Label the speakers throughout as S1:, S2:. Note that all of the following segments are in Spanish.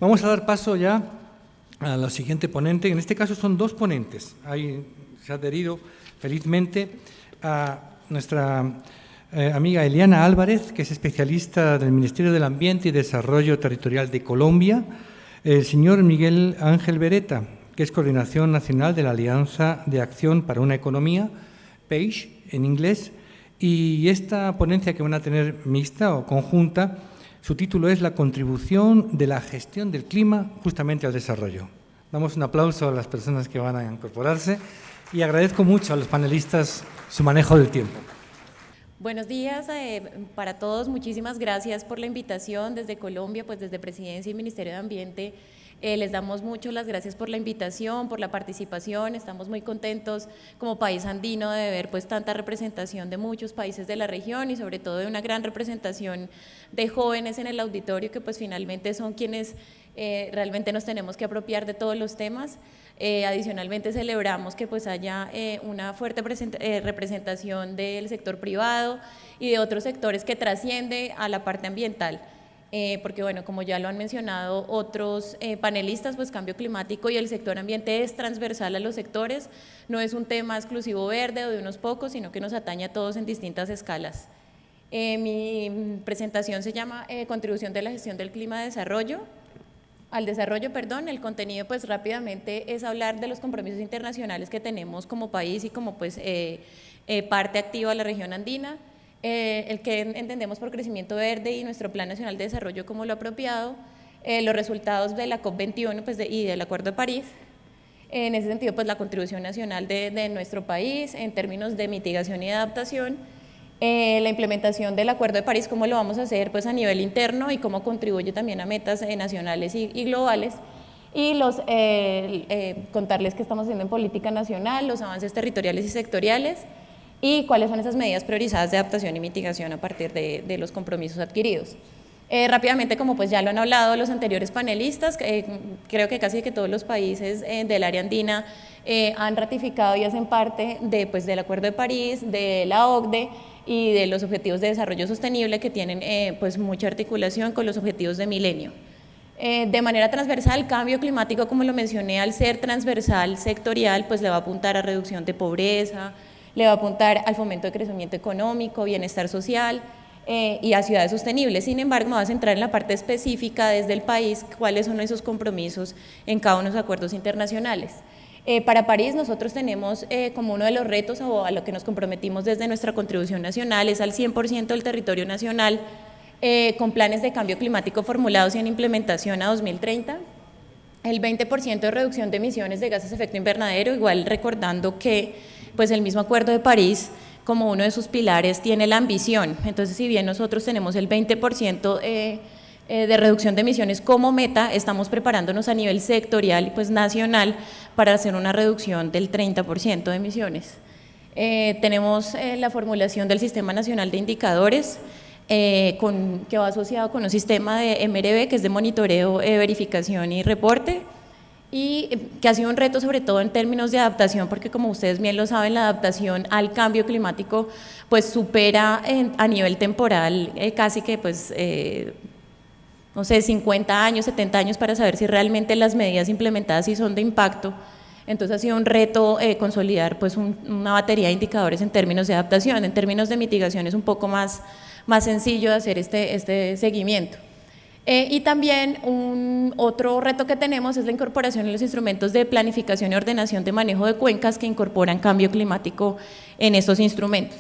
S1: Vamos a dar paso ya a la siguiente ponente. En este caso son dos ponentes. Se ha adherido felizmente a nuestra amiga Eliana Álvarez, que es especialista del Ministerio del Ambiente y Desarrollo Territorial de Colombia, el señor Miguel Ángel Beretta, que es Coordinación Nacional de la Alianza de Acción para una Economía, PACE en inglés, y esta ponencia que van a tener mixta o conjunta, su título es La contribución de la gestión del clima justamente al desarrollo. Damos un aplauso a las personas que van a incorporarse y agradezco mucho a los panelistas su manejo del tiempo.
S2: Buenos días para todos, muchísimas gracias por la invitación desde Colombia, pues desde Presidencia y Ministerio de Ambiente. Les damos mucho las gracias por la invitación, por la participación. Estamos muy contentos como país andino de ver pues tanta representación de muchos países de la región y sobre todo de una gran representación de jóvenes en el auditorio que pues finalmente son quienes realmente nos tenemos que apropiar de todos los temas. Adicionalmente celebramos que pues haya una fuerte representación del sector privado y de otros sectores que trasciende a la parte ambiental. Porque bueno, como ya lo han mencionado otros panelistas, pues cambio climático y el sector ambiente es transversal a los sectores, no es un tema exclusivo verde o de unos pocos, sino que nos atañe a todos en distintas escalas. Mi presentación se llama Contribución de la gestión del clima al desarrollo. El contenido pues rápidamente es hablar de los compromisos internacionales que tenemos como país y como pues parte activa de la región andina. El que entendemos por crecimiento verde y nuestro Plan Nacional de Desarrollo como lo apropiado, los resultados de la COP21 pues y del Acuerdo de París, en ese sentido pues la contribución nacional de nuestro país en términos de mitigación y adaptación, la implementación del Acuerdo de París, cómo lo vamos a hacer pues a nivel interno y cómo contribuye también a metas nacionales y globales, y contarles qué estamos haciendo en política nacional, los avances territoriales y sectoriales, y cuáles son esas medidas priorizadas de adaptación y mitigación a partir de los compromisos adquiridos. Rápidamente, como pues ya lo han hablado los anteriores panelistas, creo que casi que todos los países del área andina han ratificado y hacen parte del Acuerdo de París, de la OCDE y de los Objetivos de Desarrollo Sostenible que tienen pues mucha articulación con los Objetivos de Milenio. De manera transversal, cambio climático, como lo mencioné, al ser transversal sectorial, pues le va a apuntar a reducción de pobreza, le va a apuntar al fomento de crecimiento económico, bienestar social y a ciudades sostenibles. Sin embargo, me voy a centrar en la parte específica desde el país, cuáles son esos compromisos en cada uno de los acuerdos internacionales. Para París nosotros tenemos como uno de los retos o a lo que nos comprometimos desde nuestra contribución nacional es al 100% del territorio nacional con planes de cambio climático formulados y en implementación a 2030. El 20% de reducción de emisiones de gases de efecto invernadero, igual recordando que pues el mismo Acuerdo de París como uno de sus pilares tiene la ambición. Entonces, si bien nosotros tenemos el 20% de reducción de emisiones como meta, estamos preparándonos a nivel sectorial y pues nacional para hacer una reducción del 30% de emisiones. Tenemos la formulación del Sistema Nacional de Indicadores, que va asociado con un sistema de MRV, que es de monitoreo, verificación y reporte, y que ha sido un reto sobre todo en términos de adaptación, porque como ustedes bien lo saben, la adaptación al cambio climático pues supera a nivel temporal casi que pues no sé, 50 años, 70 años para saber si realmente las medidas implementadas sí son de impacto. Entonces ha sido un reto consolidar pues una batería de indicadores en términos de adaptación. En términos de mitigación es un poco más sencillo de hacer este seguimiento. Y también otro reto que tenemos es la incorporación en los instrumentos de planificación y ordenación de manejo de cuencas que incorporan cambio climático en estos instrumentos.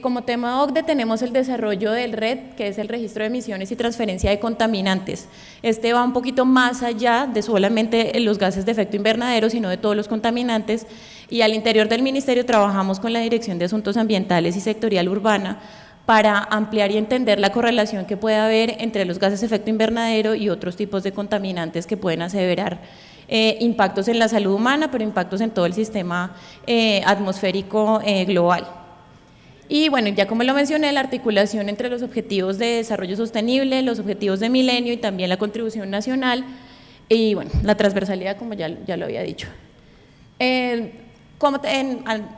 S2: Como tema OCDE tenemos el desarrollo del RED, que es el registro de emisiones y transferencia de contaminantes. Este va un poquito más allá de solamente los gases de efecto invernadero, sino de todos los contaminantes, y al interior del ministerio trabajamos con la Dirección de Asuntos Ambientales y Sectorial Urbana para ampliar y entender la correlación que puede haber entre los gases de efecto invernadero y otros tipos de contaminantes que pueden aseverar impactos en la salud humana, pero impactos en todo el sistema atmosférico global. Y bueno, ya como lo mencioné, la articulación entre los objetivos de desarrollo sostenible, los objetivos de milenio y también la contribución nacional y bueno, la transversalidad como ya lo había dicho.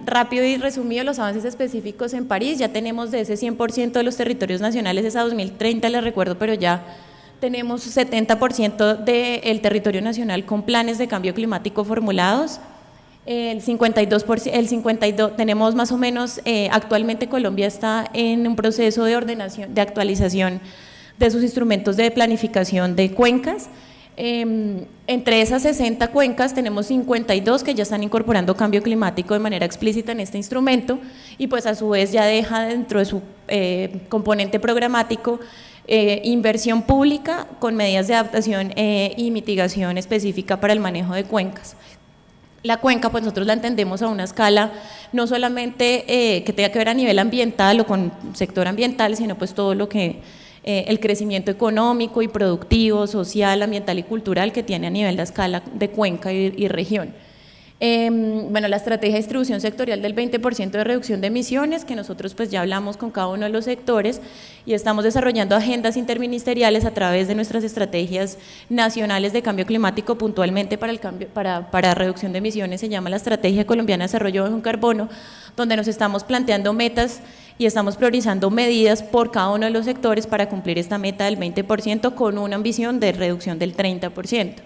S2: Rápido y resumido, los avances específicos en París, ya tenemos de ese 100% de los territorios nacionales, es a 2030, les recuerdo, pero ya tenemos 70% del territorio nacional con planes de cambio climático formulados. El 52%, tenemos más o menos, actualmente Colombia está en un proceso de ordenación, de actualización de sus instrumentos de planificación de cuencas. Entre esas 60 cuencas tenemos 52 que ya están incorporando cambio climático de manera explícita en este instrumento y pues a su vez ya deja dentro de su componente programático inversión pública con medidas de adaptación y mitigación específica para el manejo de cuencas. La cuenca, pues nosotros la entendemos a una escala no solamente que tenga que ver a nivel ambiental o con sector ambiental, sino pues todo lo que el crecimiento económico y productivo, social, ambiental y cultural que tiene a nivel de escala de cuenca y región. Bueno, la estrategia de distribución sectorial del 20% de reducción de emisiones, que nosotros pues ya hablamos con cada uno de los sectores y estamos desarrollando agendas interministeriales a través de nuestras estrategias nacionales de cambio climático puntualmente para reducción de emisiones, se llama la Estrategia Colombiana de Desarrollo Bajo en Carbono, donde nos estamos planteando metas y estamos priorizando medidas por cada uno de los sectores para cumplir esta meta del 20% con una ambición de reducción del 30%.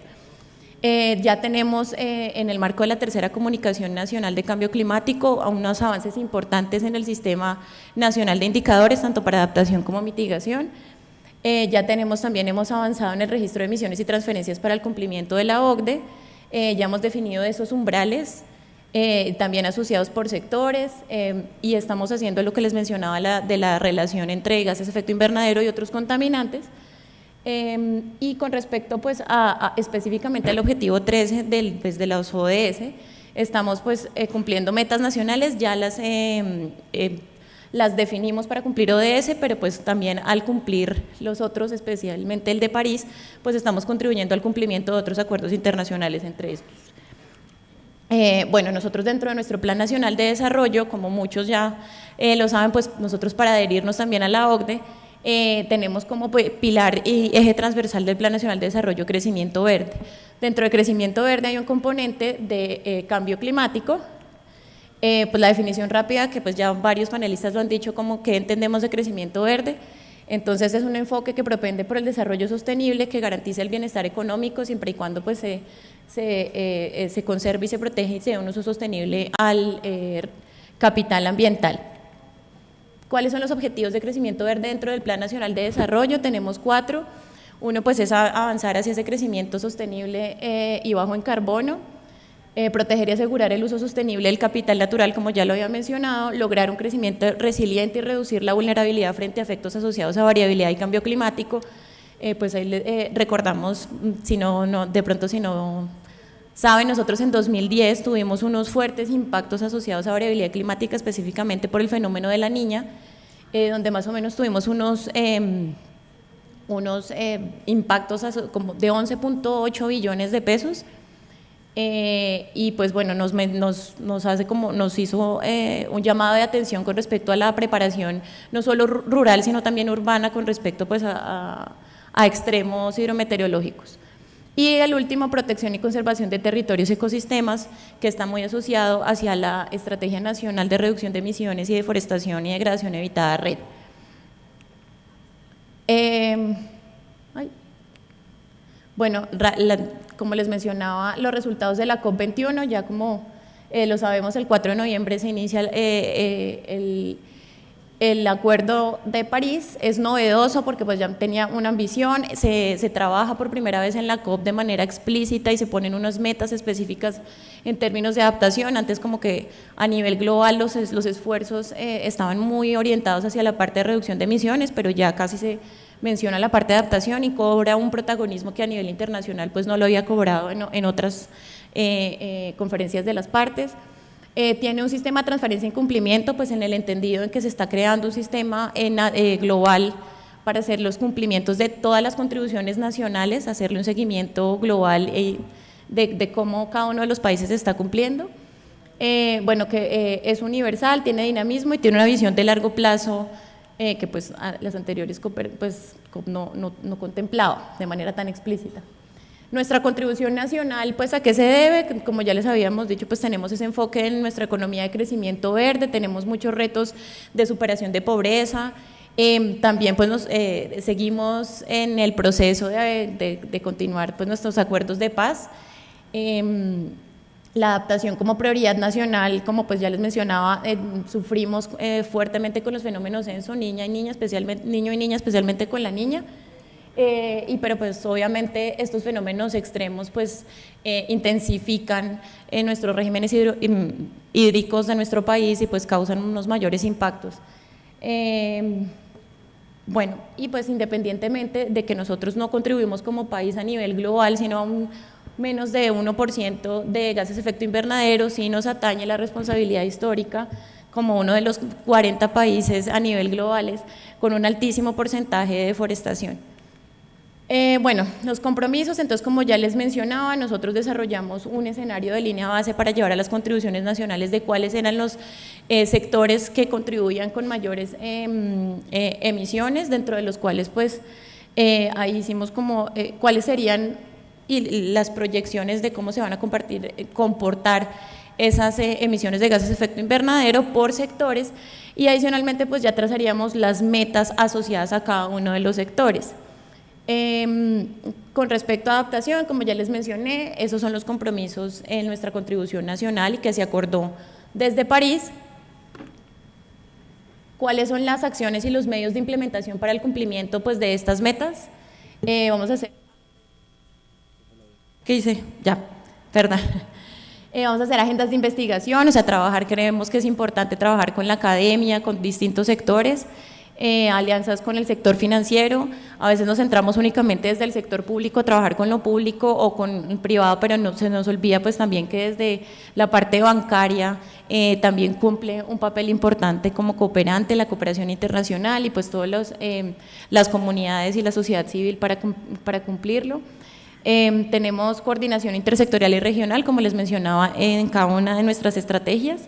S2: Ya tenemos en el marco de la tercera comunicación nacional de cambio climático unos avances importantes en el sistema nacional de indicadores, tanto para adaptación como mitigación. Ya tenemos también, hemos avanzado en el registro de emisiones y transferencias para el cumplimiento de la OCDE, ya hemos definido esos umbrales, también asociados por sectores, y estamos haciendo lo que les mencionaba de la relación entre gases de efecto invernadero y otros contaminantes. Y con respecto pues específicamente al objetivo 13 de los ODS, estamos pues cumpliendo metas nacionales, ya las definimos para cumplir ODS, pero pues también al cumplir los otros, especialmente el de París, pues estamos contribuyendo al cumplimiento de otros acuerdos internacionales entre estos. Bueno, nosotros dentro de nuestro Plan Nacional de Desarrollo, como muchos ya lo saben, pues nosotros para adherirnos también a la OCDE, tenemos como pilar y eje transversal del Plan Nacional de Desarrollo Crecimiento Verde. Dentro de Crecimiento Verde hay un componente de cambio climático, pues la definición rápida que pues ya varios panelistas lo han dicho como que entendemos de crecimiento verde. Entonces es un enfoque que propende por el desarrollo sostenible que garantiza el bienestar económico siempre y cuando pues se conserve y se protege y se dé un uso sostenible al capital ambiental. ¿Cuáles son los objetivos de crecimiento verde dentro del Plan Nacional de Desarrollo? Tenemos 4. Uno pues es avanzar hacia ese crecimiento sostenible y bajo en carbono, proteger y asegurar el uso sostenible del capital natural, como ya lo había mencionado, lograr un crecimiento resiliente y reducir la vulnerabilidad frente a efectos asociados a variabilidad y cambio climático. Pues ahí recordamos, de pronto si no saben, nosotros en 2010 tuvimos unos fuertes impactos asociados a variabilidad climática, específicamente por el fenómeno de la Niña, donde más o menos tuvimos unos impactos como de 11.8 billones de pesos, y pues bueno, nos hizo un llamado de atención con respecto a la preparación no solo rural, sino también urbana con respecto pues a extremos hidrometeorológicos. Y el último, protección y conservación de territorios y ecosistemas, que está muy asociado hacia la Estrategia Nacional de Reducción de Emisiones y Deforestación y Degradación Evitada RED. Bueno, como les mencionaba, los resultados de la COP21, ya como lo sabemos, el 4 de noviembre se inicia el Acuerdo de París. Es novedoso porque pues ya tenía una ambición, se trabaja por primera vez en la COP de manera explícita y se ponen unas metas específicas en términos de adaptación. Antes como que a nivel global los esfuerzos estaban muy orientados hacia la parte de reducción de emisiones, pero ya casi se menciona la parte de adaptación y cobra un protagonismo que a nivel internacional pues no lo había cobrado en otras conferencias de las partes. Tiene un sistema de transferencia y cumplimiento, pues en el entendido en que se está creando un sistema global para hacer los cumplimientos de todas las contribuciones nacionales, hacerle un seguimiento global de cómo cada uno de los países está cumpliendo. Bueno, que es universal, tiene dinamismo y tiene una visión de largo plazo que pues las anteriores pues no contemplaba de manera tan explícita. Nuestra contribución nacional, pues ¿a qué se debe? Como ya les habíamos dicho, pues tenemos ese enfoque en nuestra economía de crecimiento verde, tenemos muchos retos de superación de pobreza, También pues seguimos en el proceso de continuar pues nuestros acuerdos de paz. La adaptación como prioridad nacional, como pues ya les mencionaba, sufrimos fuertemente con los fenómenos censo, niño y niña, especialmente con la niña. Pero pues obviamente estos fenómenos extremos pues intensifican nuestros regímenes hídricos de nuestro país y pues causan unos mayores impactos. Bueno, y pues independientemente de que nosotros no contribuimos como país a nivel global, sino a un menos de 1% de gases de efecto invernadero, sí nos atañe la responsabilidad histórica como uno de los 40 países a nivel globales con un altísimo porcentaje de deforestación. Bueno, los compromisos, entonces como ya les mencionaba, nosotros desarrollamos un escenario de línea base para llevar a las contribuciones nacionales de cuáles eran los sectores que contribuían con mayores emisiones, dentro de los cuales pues ahí hicimos como cuáles serían y las proyecciones de cómo se van a comportar esas emisiones de gases de efecto invernadero por sectores, y adicionalmente pues ya trazaríamos las metas asociadas a cada uno de los sectores. Con respecto a adaptación, como ya les mencioné, esos son los compromisos en nuestra contribución nacional y que se acordó desde París. ¿Cuáles son las acciones y los medios de implementación para el cumplimiento pues, de estas metas? Vamos a hacer… ¿Qué hice? Ya, perdón. Vamos a hacer agendas de investigación, o sea, creemos que es importante trabajar con la academia, con distintos sectores, alianzas con el sector financiero. A veces nos centramos únicamente desde el sector público a trabajar con lo público o con el privado, pero no se nos olvida pues también que desde la parte bancaria también cumple un papel importante como cooperante, la cooperación internacional y pues todas las comunidades y la sociedad civil para cumplirlo. Tenemos coordinación intersectorial y regional, como les mencionaba, en cada una de nuestras estrategias.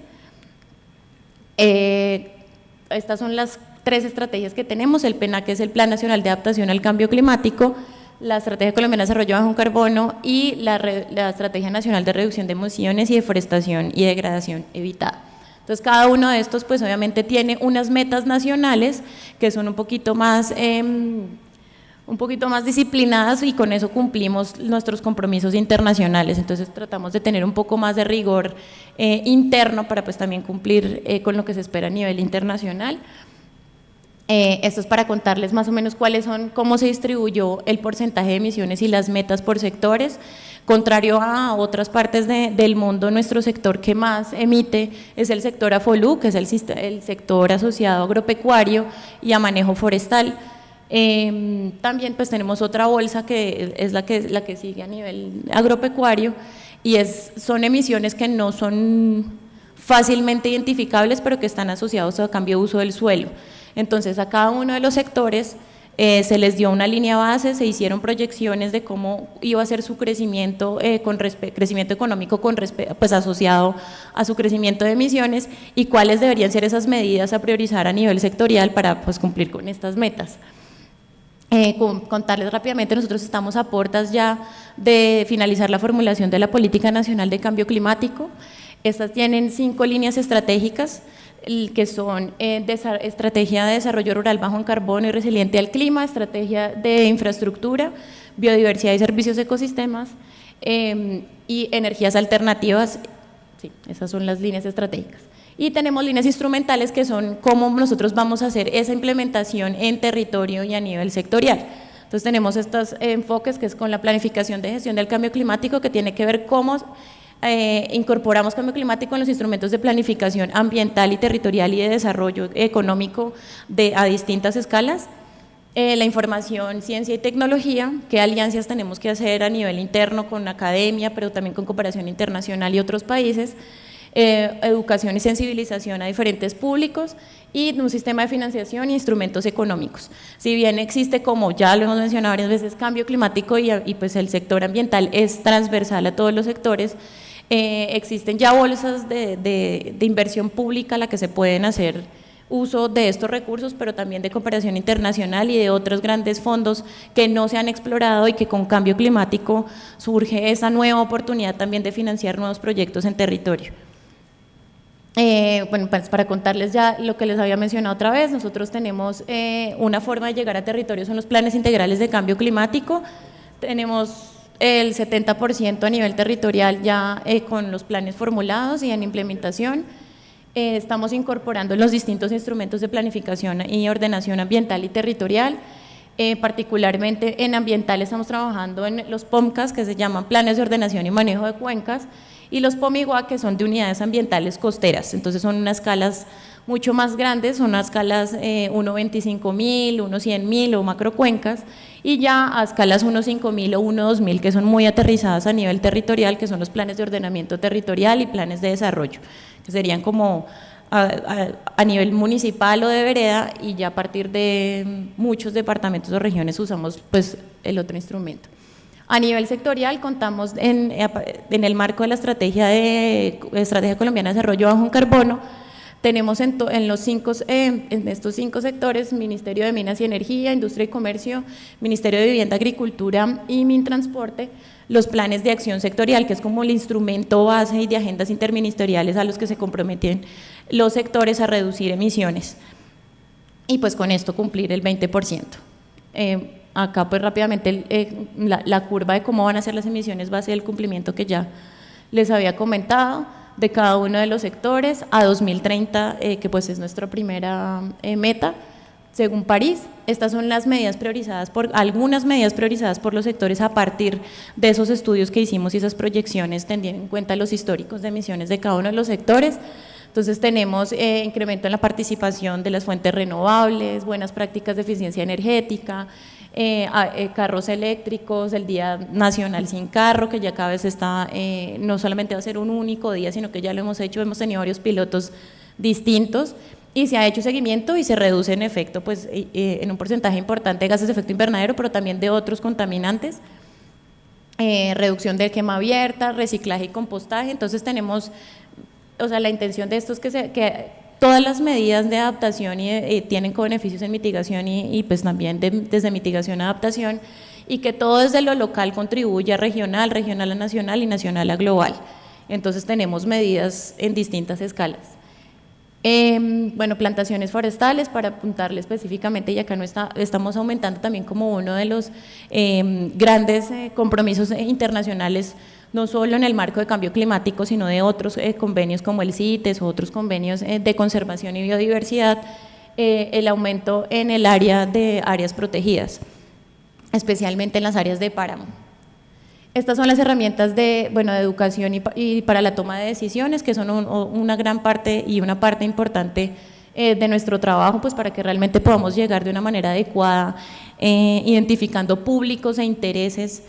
S2: Estas son las 3 estrategias que tenemos: el PENA, que es el Plan Nacional de Adaptación al Cambio Climático, la Estrategia Colombiana de Desarrollo Bajo Carbono y la Estrategia Nacional de Reducción de Emisiones y Deforestación y Degradación Evitada. Entonces, cada uno de estos, pues obviamente tiene unas metas nacionales que son un poquito más disciplinadas, y con eso cumplimos nuestros compromisos internacionales. Entonces tratamos de tener un poco más de rigor interno para pues también cumplir con lo que se espera a nivel internacional. Esto es para contarles más o menos cómo se distribuyó el porcentaje de emisiones y las metas por sectores. Contrario a otras partes del mundo, nuestro sector que más emite es el sector AFOLU, que es el sector asociado agropecuario y a manejo forestal. También pues tenemos otra bolsa que es la que sigue a nivel agropecuario, y son emisiones que no son fácilmente identificables, pero que están asociados a cambio de uso del suelo. Entonces a cada uno de los sectores se les dio una línea base, se hicieron proyecciones de cómo iba a ser su crecimiento, crecimiento económico pues asociado a su crecimiento de emisiones, y cuáles deberían ser esas medidas a priorizar a nivel sectorial para pues cumplir con estas metas. Contarles rápidamente, nosotros estamos a puertas ya de finalizar la formulación de la Política Nacional de Cambio Climático. Estas tienen 5 líneas estratégicas, que son estrategia de desarrollo rural bajo en carbono y resiliente al clima, estrategia de infraestructura, biodiversidad y servicios ecosistemas, y energías alternativas. Sí, esas son las líneas estratégicas. Y tenemos líneas instrumentales, que son cómo nosotros vamos a hacer esa implementación en territorio y a nivel sectorial. Entonces tenemos estos enfoques, que es con la planificación de gestión del cambio climático, que tiene que ver cómo incorporamos cambio climático en los instrumentos de planificación ambiental y territorial y de desarrollo económico a distintas escalas. La información, ciencia y tecnología, qué alianzas tenemos que hacer a nivel interno con academia, pero también con cooperación internacional y otros países. Educación y sensibilización a diferentes públicos, y un sistema de financiación e instrumentos económicos. Si bien existe, como ya lo hemos mencionado varias veces, cambio climático y pues el sector ambiental es transversal a todos los sectores, existen ya bolsas de inversión pública a la que se pueden hacer uso de estos recursos, pero también de cooperación internacional y de otros grandes fondos que no se han explorado, y que con cambio climático surge esa nueva oportunidad también de financiar nuevos proyectos en territorio. Bueno, pues para contarles ya lo que les había mencionado otra vez, nosotros tenemos una forma de llegar a territorios, son los planes integrales de cambio climático. Tenemos el 70% a nivel territorial ya con los planes formulados y en implementación. Estamos incorporando los distintos instrumentos de planificación y ordenación ambiental y territorial. Particularmente en ambiental estamos trabajando en los POMCAS, que se llaman Planes de Ordenación y Manejo de Cuencas, y los POMIGUA, que son de unidades ambientales costeras. Entonces son unas escalas mucho más grandes, son unas escalas 1.25.000, 1.100.000 o macrocuencas, y ya a escalas 1.5.000 o 1.2.000, que son muy aterrizadas a nivel territorial, que son los planes de ordenamiento territorial y planes de desarrollo, que serían como a nivel municipal o de vereda, y ya a partir de muchos departamentos o regiones usamos pues el otro instrumento. A nivel sectorial contamos en el marco de la Estrategia Colombiana de Desarrollo Bajo en Carbono, tenemos en estos 5 sectores, Ministerio de Minas y Energía, Industria y Comercio, Ministerio de Vivienda, Agricultura y Mintransporte, los planes de acción sectorial, que es como el instrumento base y de agendas interministeriales a los que se comprometen los sectores a reducir emisiones, y pues con esto cumplir el 20%. Acá pues rápidamente la curva de cómo van a ser las emisiones va a ser el cumplimiento que ya les había comentado de cada uno de los sectores a 2030, que pues es nuestra primera meta según París. Estas son las medidas priorizadas algunas medidas priorizadas por los sectores a partir de esos estudios que hicimos y esas proyecciones teniendo en cuenta los históricos de emisiones de cada uno de los sectores. Entonces tenemos incremento en la participación de las fuentes renovables, buenas prácticas de eficiencia energética, carros eléctricos, el Día Nacional Sin Carro, que ya cada vez está, no solamente va a ser un único día, sino que ya lo hemos hecho, hemos tenido varios pilotos distintos, y se ha hecho seguimiento y se reduce en efecto pues, en un porcentaje importante de gases de efecto invernadero, pero también de otros contaminantes. Reducción de quema abierta, reciclaje y compostaje. Entonces tenemos, o sea, la intención de esto es que todas las medidas de adaptación tienen co-beneficios en mitigación y pues también desde mitigación a adaptación, y que todo desde lo local contribuya regional, regional a nacional y nacional a global. Entonces tenemos medidas en distintas escalas. Bueno, plantaciones forestales, para apuntarle específicamente, y acá no estamos aumentando también como uno de los grandes compromisos internacionales, no solo en el marco de cambio climático, sino de otros convenios como el CITES o otros convenios de conservación y biodiversidad, el aumento en el área de áreas protegidas, especialmente en las áreas de páramo. Estas son las herramientas de educación y para la toma de decisiones, que son una gran parte y una parte importante de nuestro trabajo, pues para que realmente podamos llegar de una manera adecuada, identificando públicos e intereses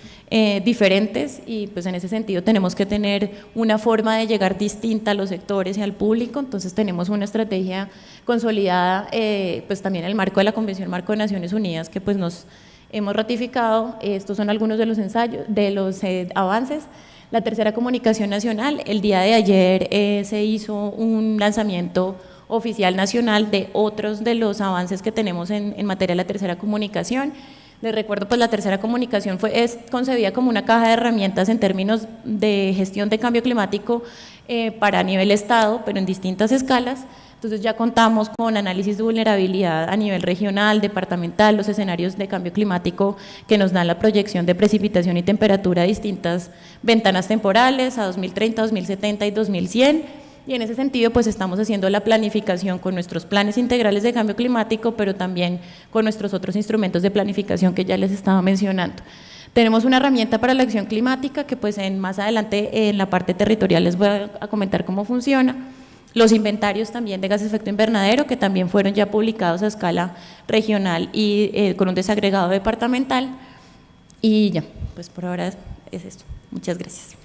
S2: diferentes, y pues en ese sentido tenemos que tener una forma de llegar distinta a los sectores y al público. Entonces tenemos una estrategia consolidada pues también en el marco de la Convención Marco de Naciones Unidas, que pues nos hemos ratificado. Estos son algunos de los ensayos, de los avances. La tercera comunicación nacional, el día de ayer se hizo un lanzamiento oficial nacional de otros de los avances que tenemos en materia de la tercera comunicación. Les recuerdo, pues la tercera comunicación es concebida como una caja de herramientas en términos de gestión de cambio climático para nivel Estado, pero en distintas escalas. Entonces ya contamos con análisis de vulnerabilidad a nivel regional, departamental, los escenarios de cambio climático que nos dan la proyección de precipitación y temperatura a distintas ventanas temporales, a 2030, 2070 y 2100, y en ese sentido pues estamos haciendo la planificación con nuestros planes integrales de cambio climático, pero también con nuestros otros instrumentos de planificación que ya les estaba mencionando. Tenemos una herramienta para la acción climática que pues más adelante en la parte territorial les voy a comentar cómo funciona. Los inventarios también de gases de efecto invernadero, que también fueron ya publicados a escala regional y con un desagregado departamental. Y ya, pues por ahora es esto. Muchas gracias.